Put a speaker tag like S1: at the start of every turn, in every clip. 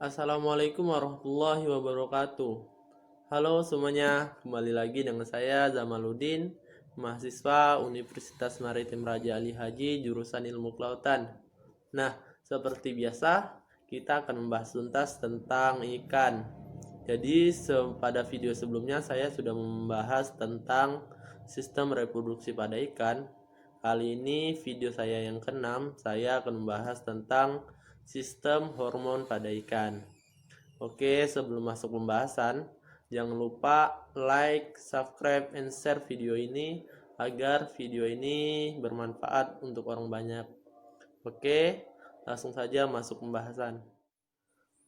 S1: Assalamualaikum warahmatullahi wabarakatuh. Halo semuanya, kembali lagi dengan saya Zamaluddin, mahasiswa Universitas Maritim Raja Ali Haji, jurusan Ilmu Kelautan. Nah, seperti biasa, kita akan membahas tuntas tentang ikan. Jadi, pada video sebelumnya saya sudah membahas tentang sistem reproduksi pada ikan. Kali ini video saya yang keenam, saya akan membahas tentang sistem hormon pada ikan. Oke, sebelum masuk pembahasan, jangan lupa like, subscribe, and share video ini agar video ini bermanfaat untuk orang banyak. Oke, langsung saja masuk pembahasan.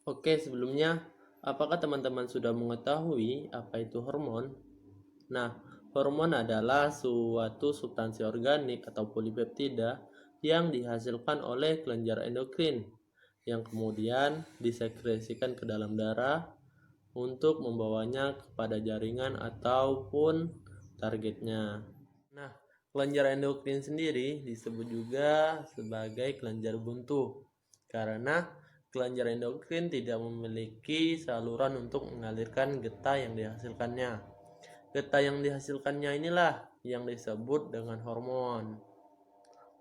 S1: Oke, sebelumnya, apakah teman-teman sudah mengetahui apa itu hormon? Nah, hormon adalah suatu substansi organik atau polipeptida yang dihasilkan oleh kelenjar endokrin yang kemudian disekresikan ke dalam darah untuk membawanya kepada jaringan ataupun targetnya. Nah, kelenjar endokrin sendiri disebut juga sebagai kelenjar buntu karena kelenjar endokrin tidak memiliki saluran untuk mengalirkan getah yang dihasilkannya. Getah yang dihasilkannya inilah yang disebut dengan hormon.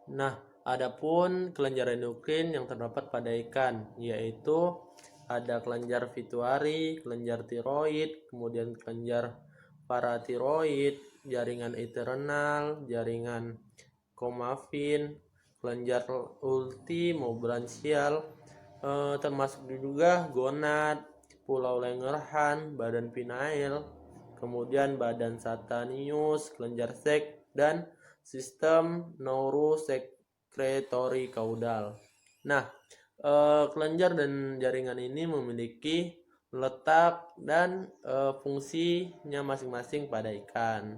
S1: Nah, adapun kelenjar endokrin yang terdapat pada ikan, yaitu ada kelenjar pituitari, kelenjar tiroid, kemudian kelenjar paratiroid, jaringan internal, jaringan komafin, kelenjar ultimobranchial, termasuk juga gonad, pulau Langerhans, badan pineal, kemudian badan Satanius, kelenjar seks, dan sistem neurosekretory kaudal. Nah, kelenjar dan jaringan ini memiliki letak dan fungsinya masing-masing pada ikan.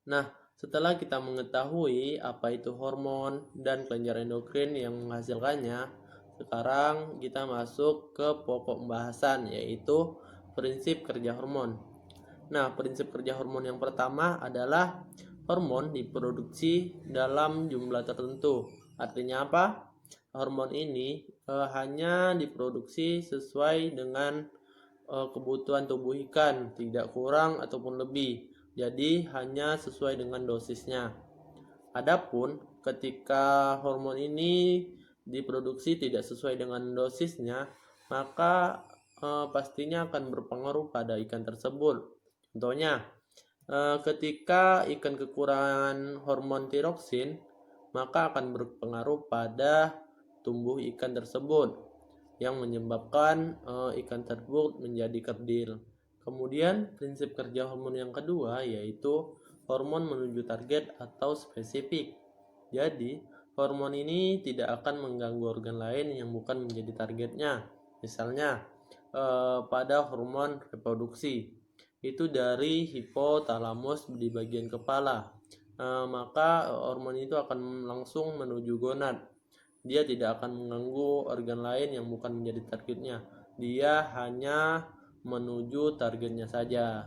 S1: Nah, setelah kita mengetahui apa itu hormon dan kelenjar endokrin yang menghasilkannya, sekarang kita masuk ke pokok pembahasan, yaitu prinsip kerja hormon. Nah, prinsip kerja hormon yang pertama adalah hormon diproduksi dalam jumlah tertentu. Artinya apa? Hormon ini hanya diproduksi sesuai dengan kebutuhan tubuh ikan, tidak kurang ataupun lebih. Jadi hanya sesuai dengan dosisnya. Adapun ketika hormon ini diproduksi tidak sesuai dengan dosisnya, maka pastinya akan berpengaruh pada ikan tersebut. Contohnya, ketika ikan kekurangan hormon tiroksin, maka akan berpengaruh pada tumbuh ikan tersebut yang menyebabkan ikan tersebut menjadi kerdil. Kemudian prinsip kerja hormon yang kedua yaitu hormon menuju target atau spesifik. Jadi, hormon ini tidak akan mengganggu organ lain yang bukan menjadi targetnya. Misalnya, pada hormon reproduksi itu dari hipotalamus di bagian kepala, maka hormon itu akan langsung menuju gonad. Dia tidak akan mengganggu organ lain yang bukan menjadi targetnya. Dia hanya menuju targetnya saja.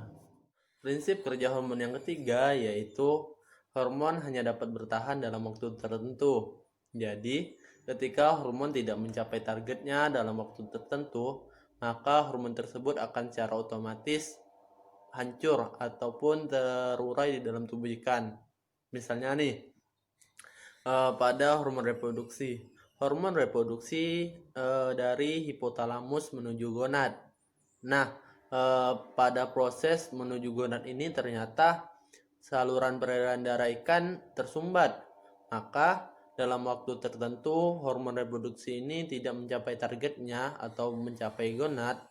S1: Prinsip kerja hormon yang ketiga yaitu hormon hanya dapat bertahan dalam waktu tertentu. Jadi, ketika hormon tidak mencapai targetnya dalam waktu tertentu, maka hormon tersebut akan secara otomatis hancur ataupun terurai di dalam tubuh ikan. Misalnya nih, pada hormon reproduksi. Hormon reproduksi dari hipotalamus menuju gonad. Nah, pada proses menuju gonad ini ternyata saluran peredaran darah ikan tersumbat. Maka dalam waktu tertentu hormon reproduksi ini tidak mencapai targetnya atau mencapai gonad,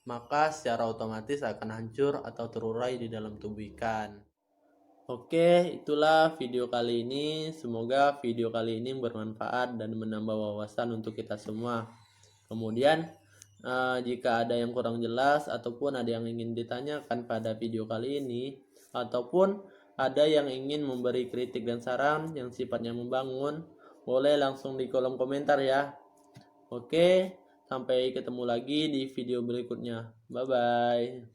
S1: maka secara otomatis akan hancur atau terurai di dalam tubuh ikan. Oke, itulah video kali ini. Semoga video kali ini bermanfaat dan menambah wawasan untuk kita semua. Kemudian, jika ada yang kurang jelas ataupun ada yang ingin ditanyakan pada video kali ini, ataupun ada yang ingin memberi kritik dan saran yang sifatnya membangun, boleh langsung di kolom komentar ya. Oke, sampai ketemu lagi di video berikutnya. Bye-bye.